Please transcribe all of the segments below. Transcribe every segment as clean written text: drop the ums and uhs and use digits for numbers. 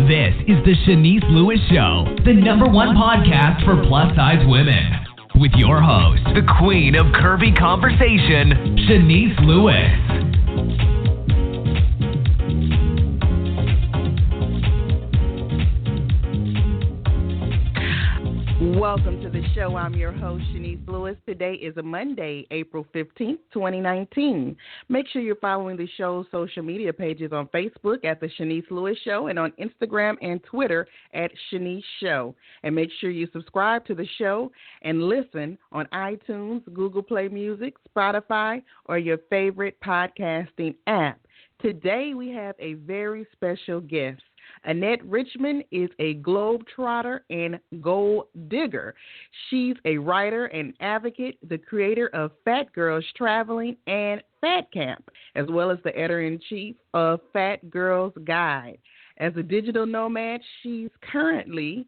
This is the Shanice Lewis Show, the #1 podcast for plus-size women. With your host, the queen of curvy conversation, Shanice Lewis. Welcome to the show. I'm your host, Shanice Lewis. Today is a Monday, April 15th, 2019. Make sure you're following the show's social media pages on Facebook at The Shanice Lewis Show and on Instagram and Twitter at Shanice Show. And make sure you subscribe to the show and listen on iTunes, Google Play Music, Spotify, or your favorite podcasting app. Today we have a very special guest. Annette Richmond is a globetrotter and gold digger. She's a writer and advocate, the creator of Fat Girls Traveling and Fat Camp, as well as the editor-in-chief of Fat Girls Guide. As a digital nomad, she's currently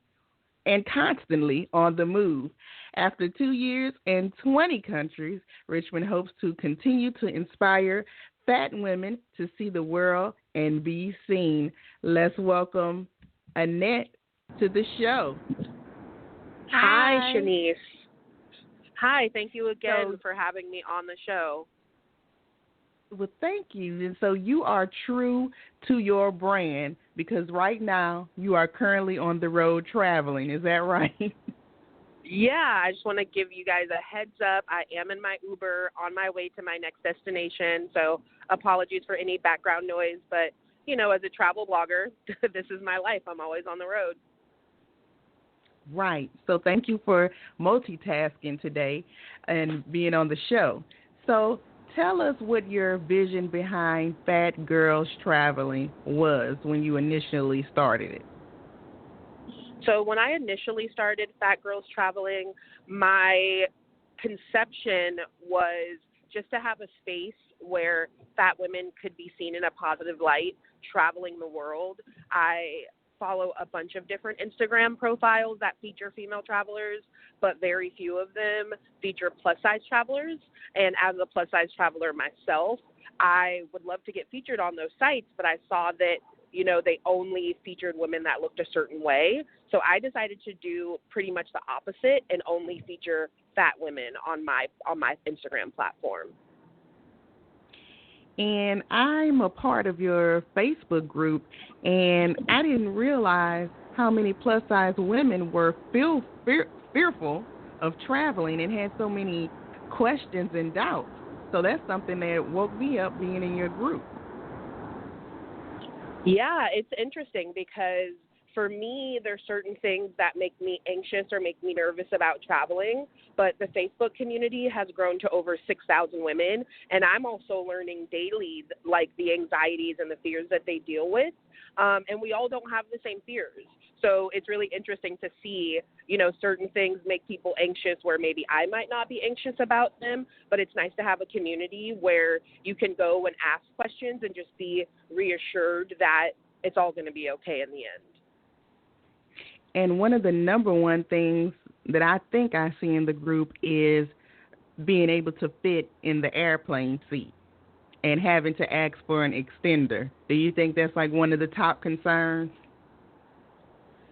and constantly on the move. After 2 years in 20 countries, Richmond hopes to continue to inspire fat women to see the world and be seen. Let's welcome Annette to the show. Hi, Shanice. Hi, thank you again for having me on the show. Well, thank you. And so you are true to your brand because right now you are currently on the road traveling. Is that right? Yeah, I just want to give you guys a heads up. I am in my Uber on my way to my next destination, so apologies for any background noise. But, you know, as a travel blogger, this is my life. I'm always on the road. Right. So thank you for multitasking today and being on the show. So tell us what your vision behind Fat Girls Traveling was when you initially started it. So when I initially started Fat Girls Traveling, my conception was just to have a space where fat women could be seen in a positive light, traveling the world. I follow a bunch of different Instagram profiles that feature female travelers, but very few of them feature plus-size travelers. And as a plus-size traveler myself, I would love to get featured on those sites, but I saw that they only featured women that looked a certain way. So I decided to do pretty much the opposite and only feature fat women on my Instagram platform. And I'm a part of your Facebook group, and I didn't realize how many plus-size women were fearful of traveling and had so many questions and doubts. So that's something that woke me up being in your group. Yeah, it's interesting because for me, there's certain things that make me anxious or make me nervous about traveling, but the Facebook community has grown to over 6,000 women, and I'm also learning daily, like, the anxieties and the fears that they deal with, and we all don't have the same fears. So it's really interesting to see, certain things make people anxious where maybe I might not be anxious about them, but it's nice to have a community where you can go and ask questions and just be reassured that it's all going to be okay in the end. And one of the number one things that I think I see in the group is being able to fit in the airplane seat and having to ask for an extender. Do you think that's like one of the top concerns?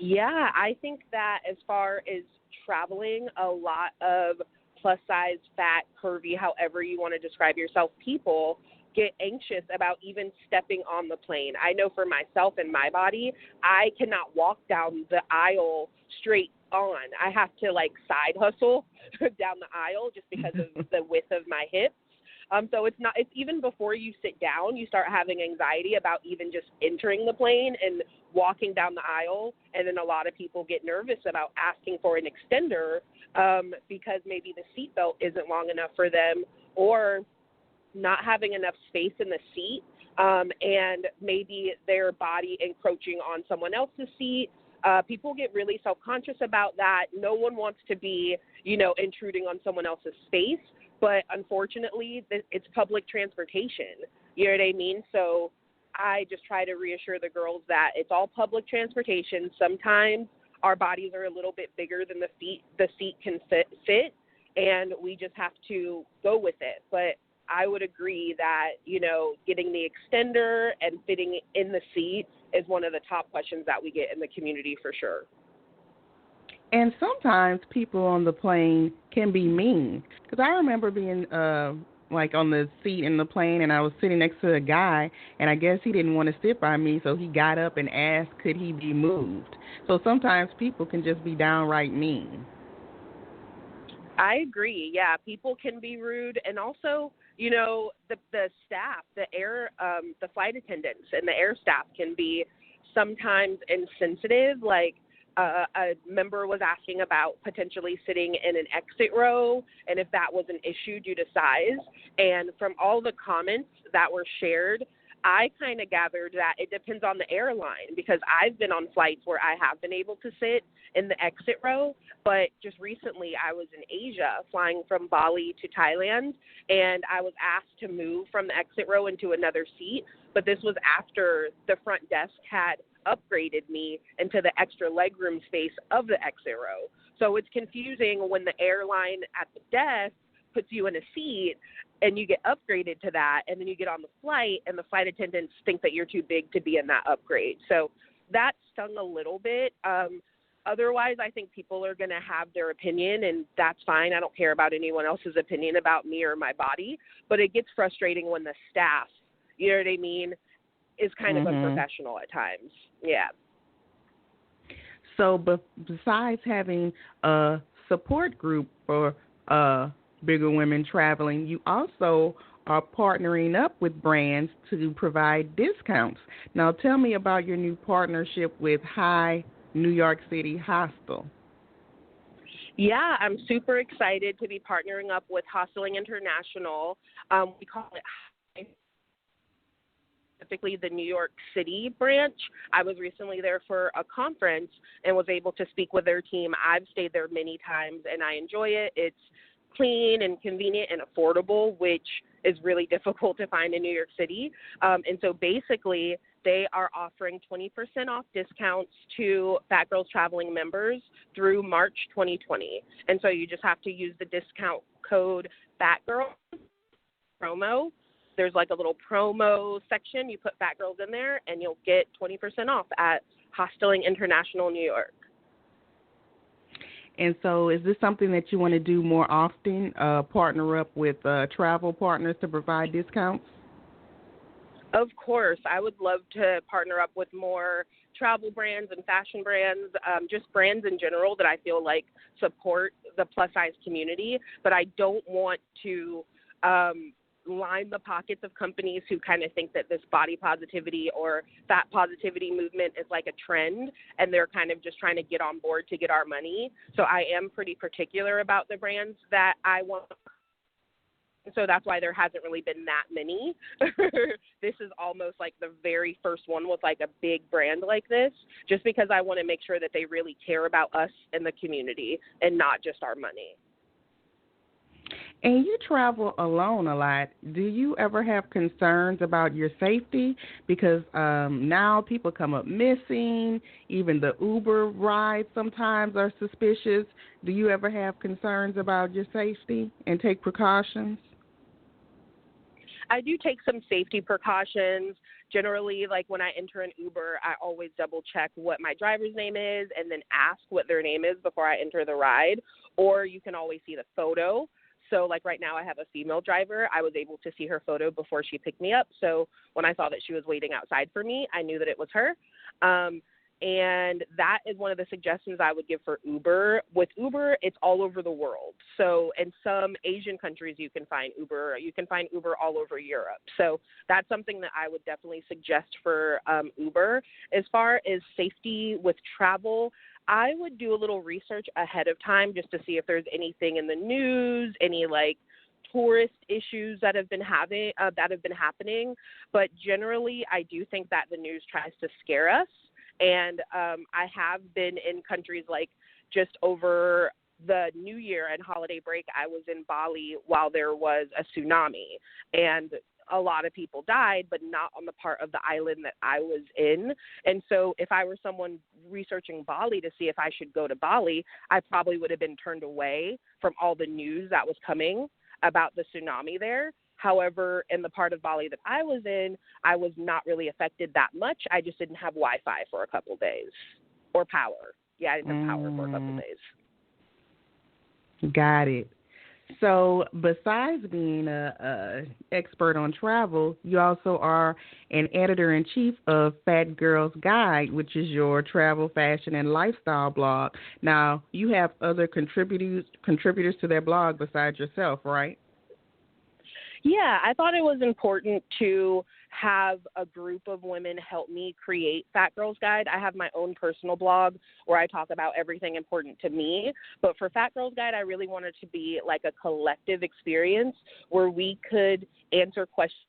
Yeah, I think that as far as traveling, a lot of plus-size, fat, curvy, however you want to describe yourself, people get anxious about even stepping on the plane. I know for myself and my body, I cannot walk down the aisle straight on. I have to side hustle down the aisle just because of the width of my hips. So it's even before you sit down, you start having anxiety about even just entering the plane and walking down the aisle. And then a lot of people get nervous about asking for an extender because maybe the seatbelt isn't long enough for them, or not having enough space in the seat, and maybe their body encroaching on someone else's seat. People get really self-conscious about that. No one wants to be, intruding on someone else's space, but unfortunately, it's public transportation. You know what I mean? So I just try to reassure the girls that it's all public transportation. Sometimes our bodies are a little bit bigger than the seat can fit, and we just have to go with it. But I would agree that, getting the extender and fitting in the seat is one of the top questions that we get in the community for sure. And sometimes people on the plane can be mean. Because I remember being like on the seat in the plane, and I was sitting next to a guy, and I guess he didn't want to sit by me, so he got up and asked could he be moved. So sometimes people can just be downright mean. I agree. Yeah, people can be rude, and also, the staff, the flight attendants and the air staff can be sometimes insensitive. Like a member was asking about potentially sitting in an exit row, and if that was an issue due to size. And from all the comments that were shared, I kind of gathered that it depends on the airline, because I've been on flights where I have been able to sit in the exit row, but just recently I was in Asia flying from Bali to Thailand, and I was asked to move from the exit row into another seat, but this was after the front desk had upgraded me into the extra legroom space of the exit row. So it's confusing when the airline at the desk puts you in a seat and you get upgraded to that, and then you get on the flight and the flight attendants think that you're too big to be in that upgrade. So that stung a little bit. Otherwise, I think people are going to have their opinion, and that's fine. I don't care about anyone else's opinion about me or my body, but it gets frustrating when the staff, you know what I mean, is kind of unprofessional at times. Yeah. So besides having a support group for bigger women traveling, you also are partnering up with brands to provide discounts. Now tell me about your new partnership with New York City Hostel. Yeah, I'm super excited to be partnering up with Hosteling International. We call it specifically the New York City branch. I was recently there for a conference and was able to speak with their team. I've stayed there many times and I enjoy it. It's clean and convenient and affordable, which is really difficult to find in New York City. And so basically they are offering 20% off discounts to Fat Girls Traveling members through March 2020. And so you just have to use the discount code FATGIRL promo. There's like a little promo section. You put Fat Girls in there and you'll get 20% off at Hosteling International, New York. And so is this something that you want to do more often, partner up with travel partners to provide discounts? Of course. I would love to partner up with more travel brands and fashion brands, just brands in general that I feel like support the plus-size community. But I don't want to line the pockets of companies who kind of think that this body positivity or fat positivity movement is like a trend, and they're kind of just trying to get on board to get our money. So I am pretty particular about the brands that I want. So that's why there hasn't really been that many. This is almost like the very first one with like a big brand like this, just because I want to make sure that they really care about us and the community and not just our money. And you travel alone a lot. Do you ever have concerns about your safety? Because now people come up missing. Even the Uber rides sometimes are suspicious. Do you ever have concerns about your safety and take precautions? I do take some safety precautions. Generally, like when I enter an Uber, I always double check what my driver's name is and then ask what their name is before I enter the ride. Or you can always see the photo. So like right now I have a female driver. I was able to see her photo before she picked me up. So when I saw that she was waiting outside for me, I knew that it was her. And that is one of the suggestions I would give for Uber. With Uber, it's all over the world. So in some Asian countries, you can find Uber. You can find Uber all over Europe. So that's something that I would definitely suggest for Uber. As far as safety with travel, I would do a little research ahead of time just to see if there's anything in the news, any like tourist issues that have been happening. But generally, I do think that the news tries to scare us. And I have been in countries like just over the New Year and holiday break, I was in Bali while there was a tsunami. And a lot of people died, but not on the part of the island that I was in. And so if I were someone researching Bali to see if I should go to Bali, I probably would have been turned away from all the news that was coming about the tsunami there. However, in the part of Bali that I was in, I was not really affected that much. I just didn't have Wi-Fi for a couple days, or power. Yeah, I didn't have power for a couple days. Got it. So besides being a expert on travel, you also are an editor-in-chief of Fat Girl's Guide, which is your travel, fashion, and lifestyle blog. Now, you have other contributors to that blog besides yourself, right? Yeah, I thought it was important to have a group of women help me create Fat Girl's Guide. I have my own personal blog where I talk about everything important to me. But for Fat Girl's Guide, I really wanted to be like a collective experience where we could answer questions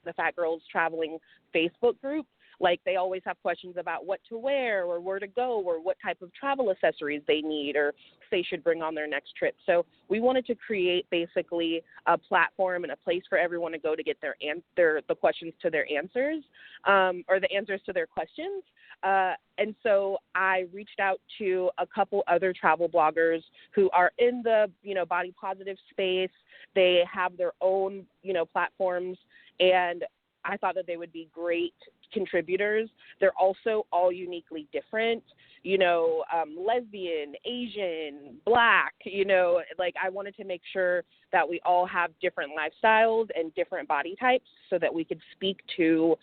in the Fat Girls Traveling Facebook group. Like, they always have questions about what to wear or where to go or what type of travel accessories they need or they should bring on their next trip. So we wanted to create basically a platform and a place for everyone to go to get the questions to their answers, or the answers to their questions. And so I reached out to a couple other travel bloggers who are in the, body positive space. They have their own, platforms, and I thought that they would be great contributors. They're also all uniquely different, lesbian, Asian, Black, I wanted to make sure that we all have different lifestyles and different body types so that we could speak to,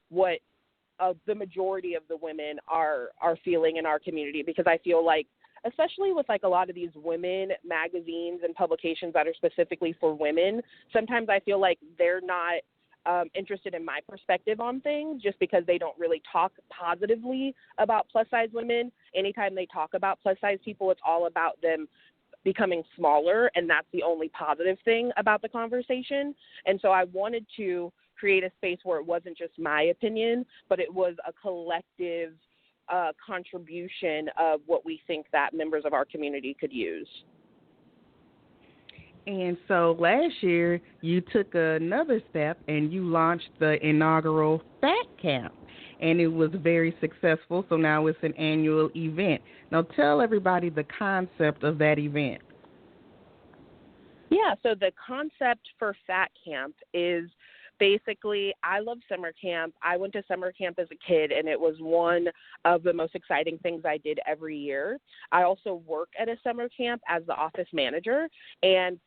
what the majority of the women are feeling in our community, because I feel like, especially with like a lot of these women magazines and publications that are specifically for women, sometimes I feel like they're not interested in my perspective on things just because they don't really talk positively about plus size women. Anytime they talk about plus size people, it's all about them becoming smaller, and that's the only positive thing about the conversation. And so I wanted to create a space where it wasn't just my opinion, but it was a collective contribution of what we think that members of our community could use. And so last year, you took another step and you launched the inaugural Fat Camp, and it was very successful. So now it's an annual event. Now tell everybody the concept of that event. Yeah, so the concept for Fat Camp is basically, I love summer camp. I went to summer camp as a kid, and it was one of the most exciting things I did every year. I also work at a summer camp as the office manager, and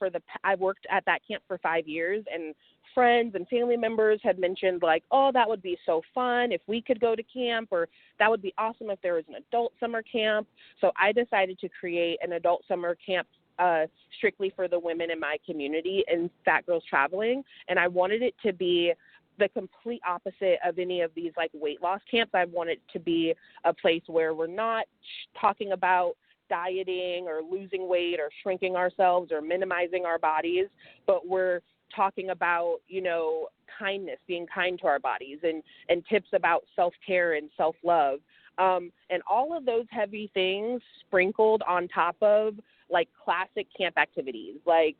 I worked at that camp for 5 years, and friends and family members had mentioned like, oh, that would be so fun if we could go to camp, or that would be awesome if there was an adult summer camp. So I decided to create an adult summer camp strictly for the women in my community in Fat Girls Traveling. And I wanted it to be the complete opposite of any of these like weight loss camps. I want it to be a place where we're not talking about dieting or losing weight or shrinking ourselves or minimizing our bodies, but we're talking about, kindness, being kind to our bodies, and tips about self-care and self-love. And all of those heavy things sprinkled on top of like classic camp activities, like,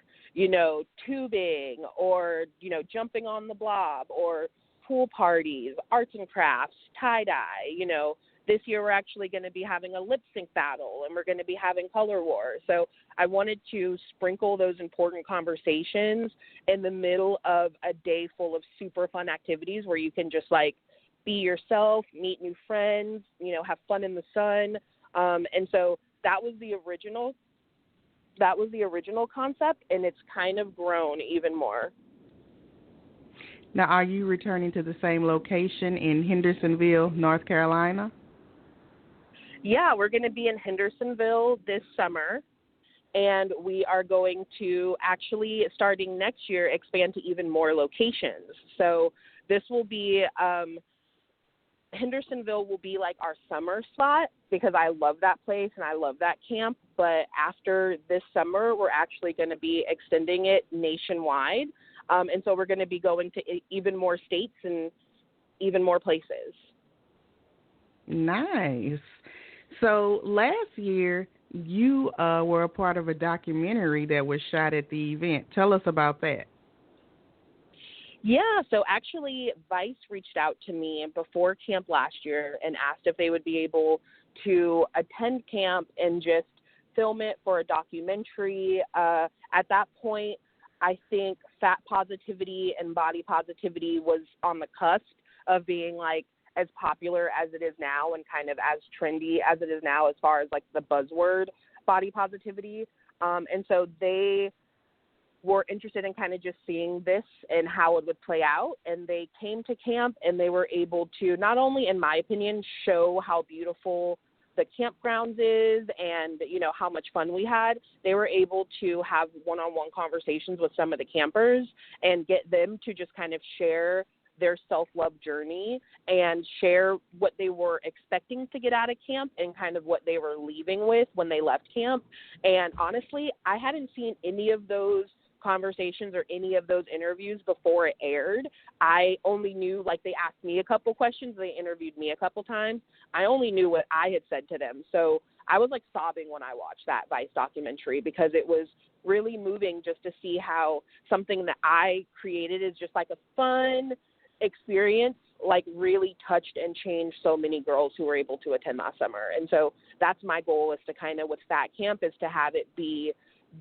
tubing or, jumping on the blob or pool parties, arts and crafts, tie-dye. This year we're actually going to be having a lip sync battle, and we're going to be having color war. So I wanted to sprinkle those important conversations in the middle of a day full of super fun activities where you can just like be yourself, meet new friends, have fun in the sun. And so that was the original concept, and it's kind of grown even more. Now, are you returning to the same location in Hendersonville, North Carolina? Yeah, we're going to be in Hendersonville this summer, and we are going to actually, starting next year, expand to even more locations. So this will be Hendersonville will be like our summer spot because I love that place and I love that camp. But after this summer, we're actually going to be extending it nationwide. And so we're going to be going to even more states and even more places. Nice. So last year, you were a part of a documentary that was shot at the event. Tell us about that. Yeah, so actually Vice reached out to me before camp last year and asked if they would be able to attend camp and just film it for a documentary. At that point, I think fat positivity and body positivity was on the cusp of being like as popular as it is now and kind of as trendy as it is now as far as like the buzzword body positivity. And so they were interested in kind of just seeing this and how it would play out. And they came to camp and they were able to not only, in my opinion, show how beautiful the campgrounds is and, you know, how much fun we had. They were able to have one-on-one conversations with some of the campers and get them to just kind of share their self-love journey and share what they were expecting to get out of camp and kind of what they were leaving with when they left camp. And honestly, I hadn't seen any of those conversations or any of those interviews before it aired. I only knew, like, they asked me a couple questions, they interviewed me a couple times. I only knew what I had said to them. So I was like sobbing when I watched that Vice documentary because it was really moving just to see how something that I created is just like a fun experience like really touched and changed so many girls who were able to attend last summer. And so that's my goal, is to kind of with Fat Camp is to have it be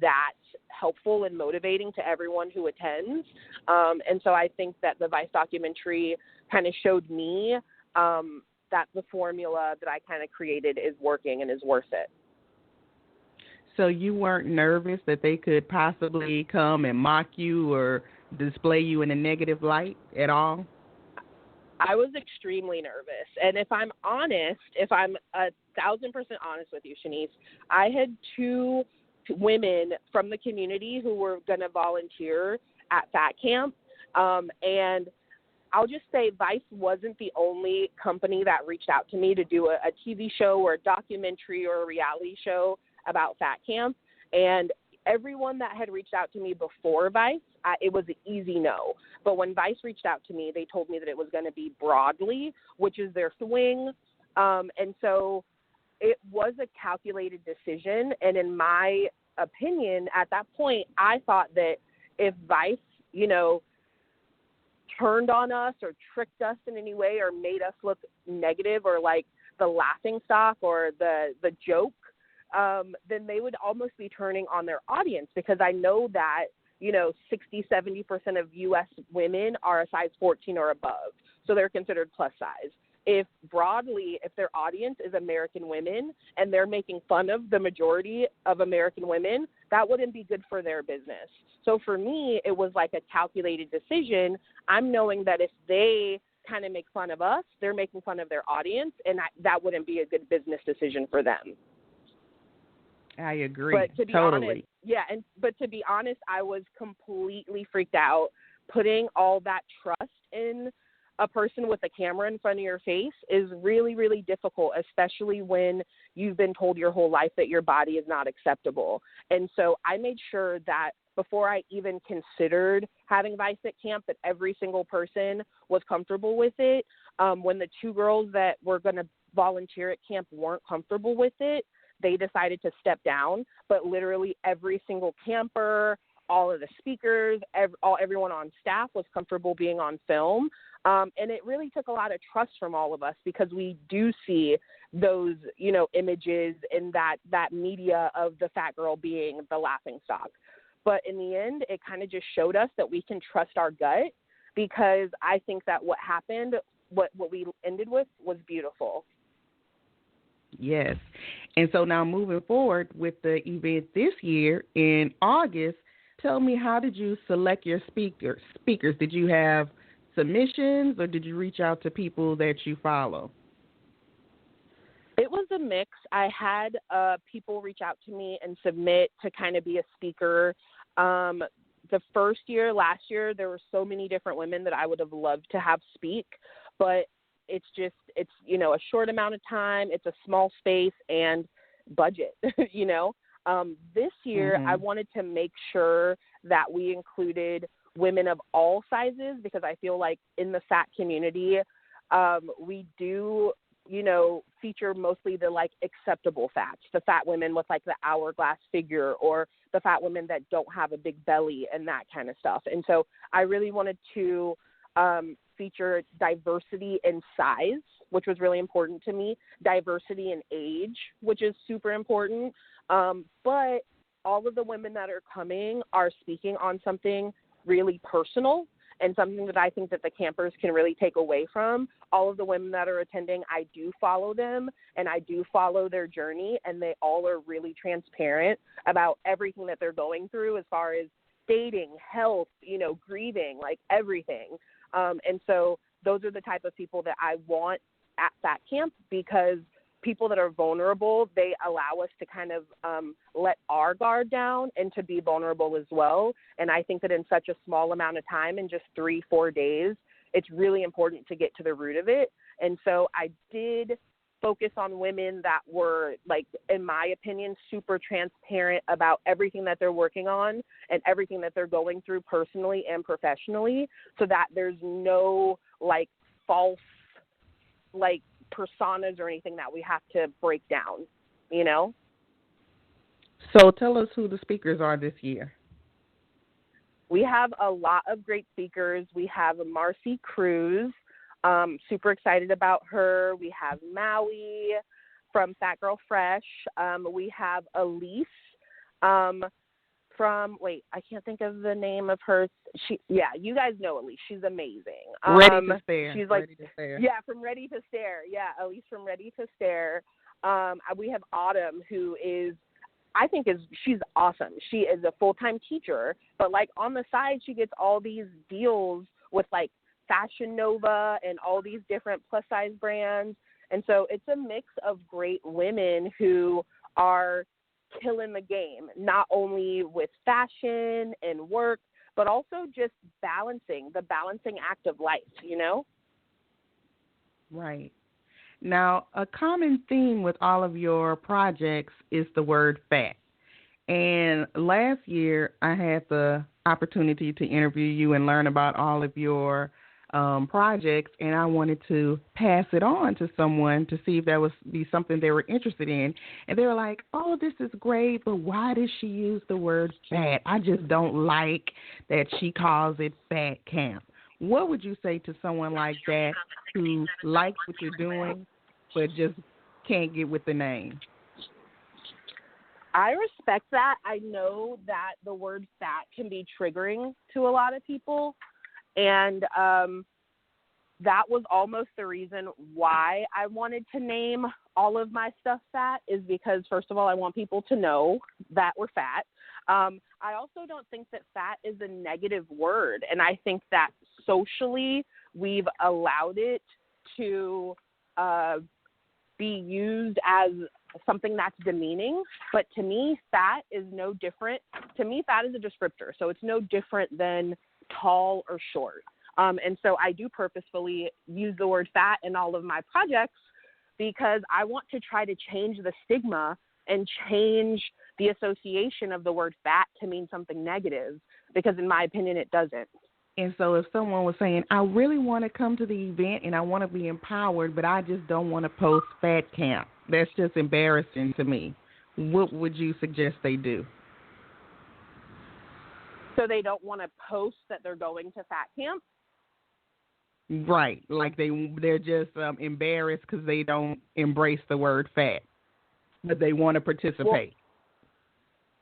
that helpful and motivating to everyone who attends. And so I think that the Vice documentary kind of showed me that the formula that I kind of created is working and is worth it. So you weren't nervous that they could possibly come and mock you or display you in a negative light at all? I was extremely nervous. And if I'm honest, if I'm 1,000% honest with you, Shanice, I had two women from the community who were going to volunteer at Fat Camp. And I'll just say Vice wasn't the only company that reached out to me to do a TV show or a documentary or a reality show about Fat Camp. And everyone that had reached out to me before Vice, it was an easy no. But when Vice reached out to me, they told me that it was going to be Broadly, which is their swing. And so it was a calculated decision. And in my opinion, at that point, I thought that if Vice, you know, turned on us or tricked us in any way or made us look negative or like the laughing stock or the joke, then they would almost be turning on their audience, because I know that, you know, 60-70% of U.S. women are a size 14 or above, so they're considered plus size. If Broadly, if their audience is American women and they're making fun of the majority of American women, that wouldn't be good for their business. So for me, it was like a calculated decision. I'm knowing that if they kind of make fun of us, they're making fun of their audience, and that wouldn't be a good business decision for them. I agree. But to be totally. honest, but to be honest, I was completely freaked out. Putting all that trust in a person with a camera in front of your face is really, really difficult, especially when you've been told your whole life that your body is not acceptable. And so I made sure that before I even considered having Vice at camp, that every single person was comfortable with it. When the two girls that were going to volunteer at camp weren't comfortable with it, they decided to step down. But literally every single camper, all of the speakers, everyone on staff was comfortable being on film. And it really took a lot of trust from all of us, because we do see those, you know, images and that media of the fat girl being the laughing stock. But in the end, it kind of just showed us that we can trust our gut, because I think that what happened, what we ended with, was beautiful. Yes. And so now moving forward with the event this year in August, tell me, how did you select your speakers? Did you have submissions, or did you reach out to people that you follow? It was a mix. I had people reach out to me and submit to kind of be a speaker. The first year, last year, there were so many different women that I would have loved to have speak, but it's you know, a short amount of time, it's a small space and budget, you know. This year, I wanted to make sure that we included women of all sizes, because I feel like in the fat community, we do, you know, feature mostly the like acceptable fats, the fat women with like the hourglass figure, or the fat women that don't have a big belly and that kind of stuff. And so I really wanted to feature diversity in size, which was really important to me, diversity in age, which is super important, but all of the women that are coming are speaking on something really personal and something that I think that the campers can really take away from. All of the women that are attending, I do follow them, and I do follow their journey, and they all are really transparent about everything that they're going through as far as dating, health, grieving, like everything. And so those are the type of people that I want at that camp, because people that are vulnerable, they allow us to kind of let our guard down and to be vulnerable as well. And I think that in such a small amount of time, in just 3-4 days, it's really important to get to the root of it. And so I did focus on women that were, like, in my opinion, super transparent about everything that they're working on and everything that they're going through personally and professionally, so that there's no, like, false, like, personas or anything that we have to break down, So tell us who the speakers are this year. We have a lot of great speakers. We have Marcy Cruz. Super excited about her. We have Maui from Fat Girl Fresh. We have Elise I can't think of the name of her. You guys know Elise. She's amazing. Ready to Stare. She's like, Ready to Stare. Yeah, from Ready to Stare. Yeah, Elise from Ready to Stare. We have Autumn, who she's awesome. She is a full-time teacher, but like on the side, she gets all these deals with like Fashion Nova and all these different plus-size brands. And so it's a mix of great women who are killing the game, not only with fashion and work, but also just the balancing act of life, Right. Now, a common theme with all of your projects is the word fat. And last year, I had the opportunity to interview you and learn about all of your projects, and I wanted to pass it on to someone to see if that would be something they were interested in. And they were like, oh, this is great, but why does she use the word fat? I just don't like that she calls it fat camp. What would you say to someone like that who likes what you're doing but just can't get with the name? I respect that. I know that the word fat can be triggering to a lot of people. And that was almost the reason why I wanted to name all of my stuff fat, is because, first of all, I want people to know that we're fat. I also don't think that fat is a negative word. And I think that socially we've allowed it to be used as something that's demeaning. But to me, fat is no different. To me, fat is a descriptor. So it's no different than tall or short. And so I do purposefully use the word fat in all of my projects, because I want to try to change the stigma and change the association of the word fat to mean something negative, because in my opinion, it doesn't. And so if someone was saying, I really want to come to the event and I want to be empowered, but I just don't want to post fat camp, that's just embarrassing to me, what would you suggest they do? So they don't want to post that they're going to fat camp? Right. Like they're just embarrassed because they don't embrace the word fat, but they want to participate.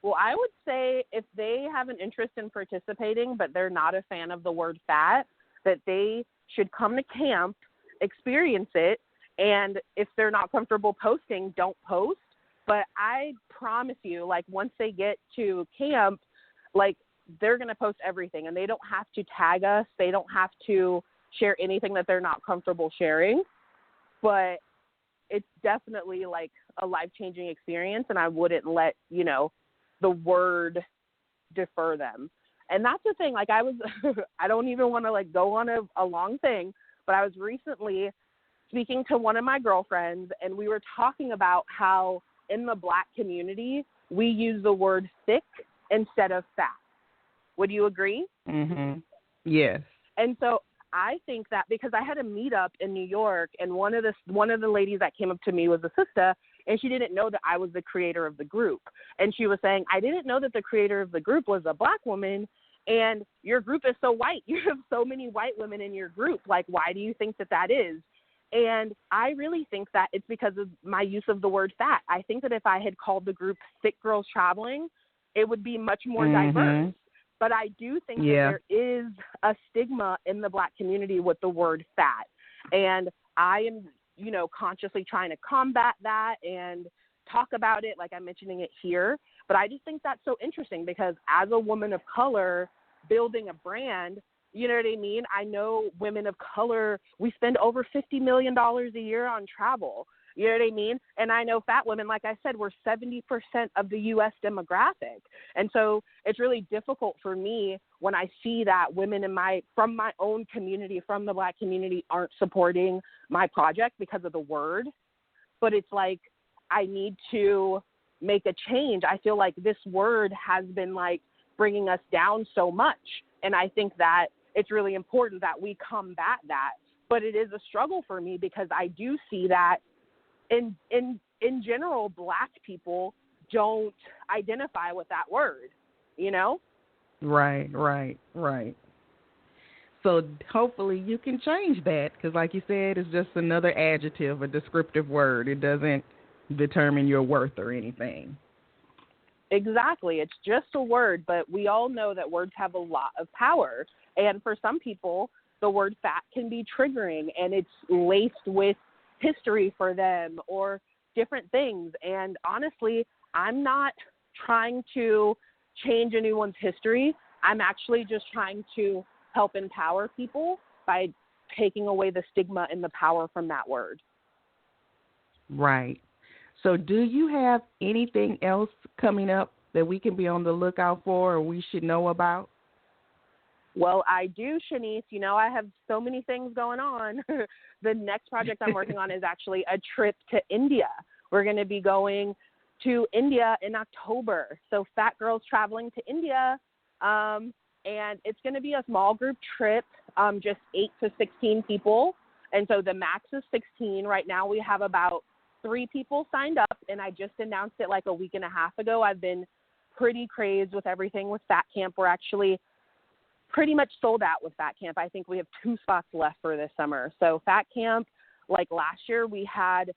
Well, I would say if they have an interest in participating, but they're not a fan of the word fat, that they should come to camp, experience it, and if they're not comfortable posting, don't post. But I promise you, like, once they get to camp, like, they're going to post everything, and they don't have to tag us. They don't have to share anything that they're not comfortable sharing. But it's definitely, like, a life-changing experience, and I wouldn't let, the word defer them. And that's the thing. Like, I don't even want to, like, go on a long thing, but I was recently speaking to one of my girlfriends, and we were talking about how in the Black community, we use the word thick instead of fat. Would you agree? Mm-hmm. Yes. And so I think that, because I had a meetup in New York, and one of the ladies that came up to me was a sister, and she didn't know that I was the creator of the group. And she was saying, I didn't know that the creator of the group was a Black woman, and your group is so white. You have so many white women in your group. Like, why do you think that is? And I really think that it's because of my use of the word fat. I think that if I had called the group Thick Girls Traveling, it would be much more diverse. But I do think that there is a stigma in the Black community with the word fat. And I am, you know, consciously trying to combat that and talk about it like I'm mentioning it here. But I just think that's so interesting because as a woman of color building a brand, you know what I mean? I know women of color, we spend over $50 million a year on travel. You know what I mean? And I know fat women, like I said, we're 70% of the U.S. demographic. And so it's really difficult for me when I see that women from my own community, from the Black community, aren't supporting my project because of the word. But it's like I need to make a change. I feel like this word has been like bringing us down so much. And I think that it's really important that we combat that. But it is a struggle for me because I do see that in general, Black people don't identify with that word, you know? Right. So hopefully you can change that because, like you said, it's just another adjective, a descriptive word. It doesn't determine your worth or anything. Exactly. It's just a word, but we all know that words have a lot of power. And for some people, the word fat can be triggering and it's laced with history for them or different things. And honestly, I'm not trying to change anyone's history. I'm actually just trying to help empower people by taking away the stigma and the power from that word. Right. So do you have anything else coming up that we can be on the lookout for or we should know about? Well, I do, Shanice. You know, I have so many things going on. The next project I'm working on is actually a trip to India. We're going to be going to India in October. So Fat Girls Traveling to India. And it's going to be a small group trip, just 8 to 16 people. And so the max is 16. Right now we have about 3 people signed up, and I just announced it like a week and a half ago. I've been pretty crazed with everything with Fat Camp. We're actually pretty much sold out with Fat Camp. I think we have 2 spots left for this summer. So Fat Camp, like last year, we had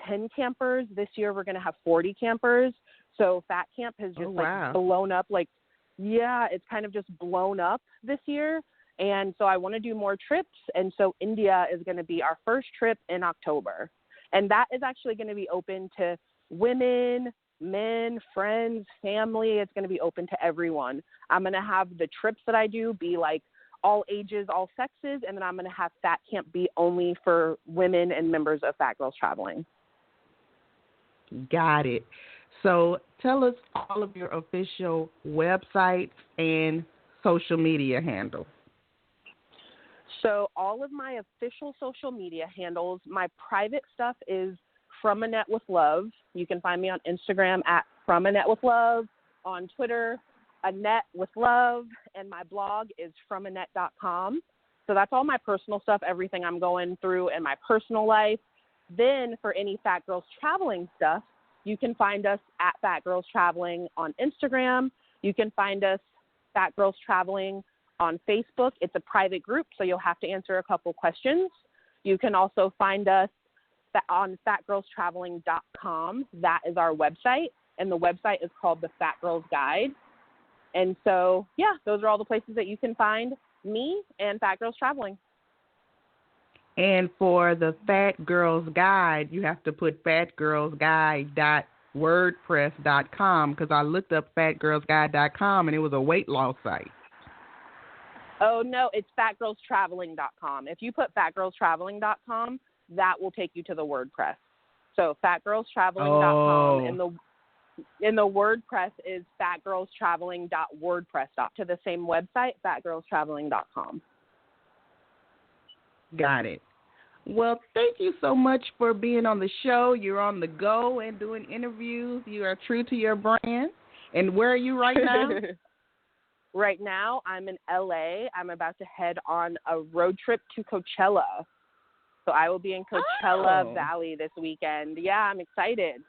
10 campers. This year, we're going to have 40 campers. So Fat Camp has just blown up. It's kind of just blown up this year. And so I want to do more trips. And so India is going to be our first trip in October. And that is actually going to be open to women, men, friends, family. It's going to be open to everyone. I'm going to have the trips that I do be like all ages, all sexes, and then I'm going to have Fat Camp be only for women and members of Fat Girls Traveling. Got it. So tell us all of your official websites and social media handles. So all of my official social media handles, my private stuff is From Annette with Love. You can find me on Instagram at From Annette with Love, on Twitter, Annette with Love, and my blog is fromannette.com. So that's all my personal stuff, everything I'm going through in my personal life. Then for any Fat Girls Traveling stuff, you can find us at Fat Girls Traveling on Instagram. You can find us Fat Girls Traveling on Facebook. It's a private group, so you'll have to answer a couple questions. You can also find us on fatgirlstraveling.com. That is our website, and the website is called the Fat Girls Guide. And so, yeah, those are all the places that you can find me and Fat Girls Traveling. And for the Fat Girls Guide, you have to put fatgirlsguide.wordpress.com because I looked up fatgirlsguide.com and it was a weight loss site. Oh, no, it's fatgirlstraveling.com. If you put fatgirlstraveling.com, that will take you to the WordPress. So fatgirlstraveling.com and the WordPress is fatgirlstraveling.wordpress.com to the same website, fatgirlstraveling.com. Got it. Well, thank you so much for being on the show. You're on the go and doing interviews. You are true to your brand. And where are you right now? Right now, I'm in LA. I'm about to head on a road trip to Coachella. So I will be in Coachella Valley this weekend. Yeah, I'm excited.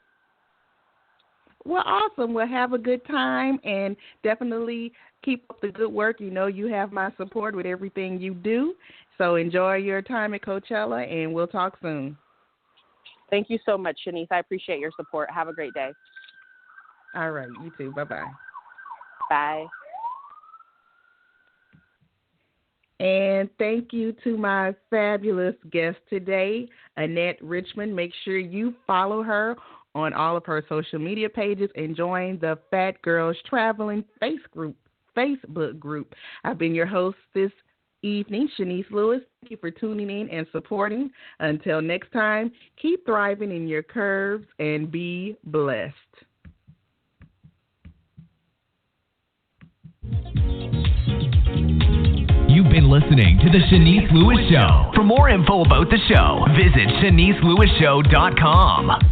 Well, awesome. Well, have a good time and definitely keep up the good work. You know you have my support with everything you do. So enjoy your time at Coachella, and we'll talk soon. Thank you so much, Shanice. I appreciate your support. Have a great day. All right. You too. Bye-bye. Bye. And thank you to my fabulous guest today, Annette Richmond. Make sure you follow her on all of her social media pages and join the Fat Girls Traveling Facebook group. I've been your host this evening, Shanice Lewis. Thank you for tuning in and supporting. Until next time, keep thriving in your curves and be blessed. You've been listening to The Shanice Lewis Show. For more info about the show, visit ShaniceLewisShow.com.